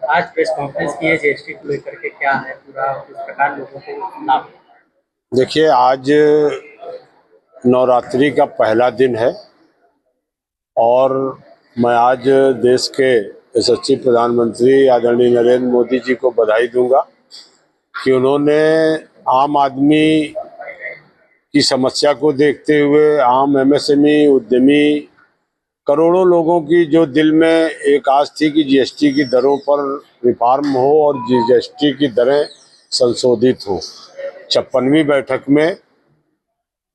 आज press conference की है जीएसटी को लेकर के, क्या है पूरा, किस प्रकार लोगों को लाभ? देखिए, आज नवरात्रि का पहला दिन है और मैं आज देश के यशस्वी प्रधानमंत्री आदरणीय नरेंद्र मोदी जी को बधाई दूंगा कि उन्होंने आम आदमी की समस्या को देखते हुए आम एमएसएमई उद्यमी करोड़ों लोगों की जो दिल में एक आस थी कि जीएसटी की दरों पर रिफॉर्म हो और जीएसटी की दरें संशोधित हो। 56वीं बैठक में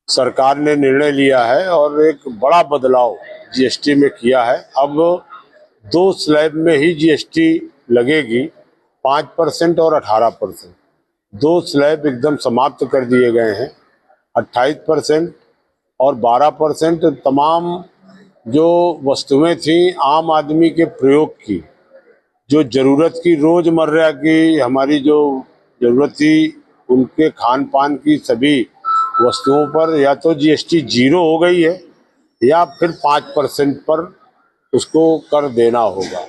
सरकार ने निर्णय लिया है और एक बड़ा बदलाव जीएसटी में किया है। अब 2 स्लैब में ही जीएसटी लगेगी, 5% और 18%। 2 स्लैब एकदम समाप्त कर दिए गए हैं। 28% और 12% तमाम जो वस्तुएं थी आम आदमी के प्रयोग की, जो जरूरत की, रोजमर्रा की हमारी जो जरूरत थी, उनके खान पान की सभी वस्तुओं पर या तो जीएसटी 0 हो गई है या फिर 5% पर उसको कर देना होगा।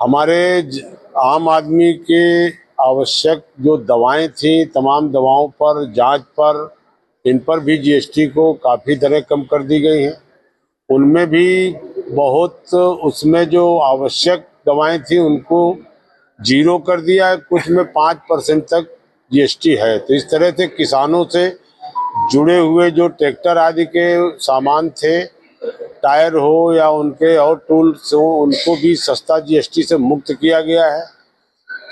हमारे आम आदमी के आवश्यक जो दवाएं थी, तमाम दवाओं पर, जांच पर, इन पर भी जीएसटी को काफ़ी दरें कम कर दी गई हैं। उनमें भी बहुत, उसमें जो आवश्यक दवाएं थी उनको 0 कर दिया है, कुछ में 5% तक जीएसटी है। तो इस तरह से किसानों से जुड़े हुए जो ट्रैक्टर आदि के सामान थे, टायर हो या उनके और टूल्स हो, उनको भी सस्ता जीएसटी से मुक्त किया गया है।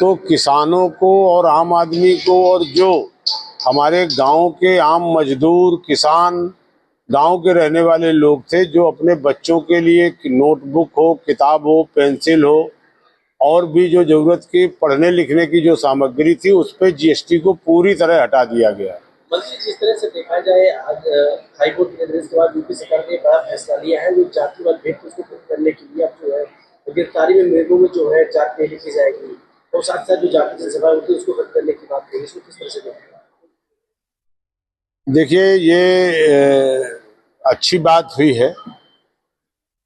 तो किसानों को और आम आदमी को और जो हमारे गांव के आम मजदूर किसान, गांव के रहने वाले लोग थे, जो अपने बच्चों के लिए नोटबुक हो, किताब हो, पेंसिल हो और भी जो जरूरत की पढ़ने लिखने की जो सामग्री थी, उस पर जीएसटी को पूरी तरह हटा दिया गया। मंत्री, जिस तरह से देखा जाए, आज हाईकोर्ट के निर्देश के बाद यूपी सरकार ने बड़ा फैसला लिया है, जो जातिवाद भेद को खत्म करने के लिए अब जो है गिरफ्तारी में मेमो में जो है जात नहीं लिखी जाएगी और साथ साथ जो जाति जनसभा होती है उसको खत्म करने की बात कही। इसको किस तरह से देखा? देखिए, ये अच्छी बात हुई है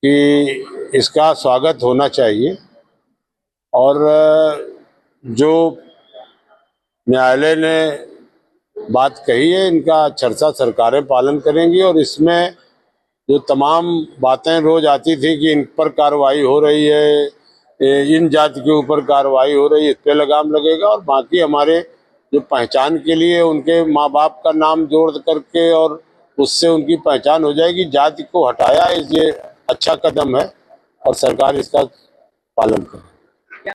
कि इसका स्वागत होना चाहिए और जो न्यायालय ने बात कही है, इनका चर्चा सरकारें पालन करेंगी और इसमें जो तमाम बातें रोज आती थी कि इन पर कार्रवाई हो रही है, इन जाति के ऊपर कार्रवाई हो रही है, इस पे लगाम लगेगा और बाकी हमारे जो पहचान के लिए उनके माँ बाप का नाम जोड़ करके और उससे उनकी पहचान हो जाएगी। जाति को हटाया, ये अच्छा कदम है और सरकार इसका पालन करे।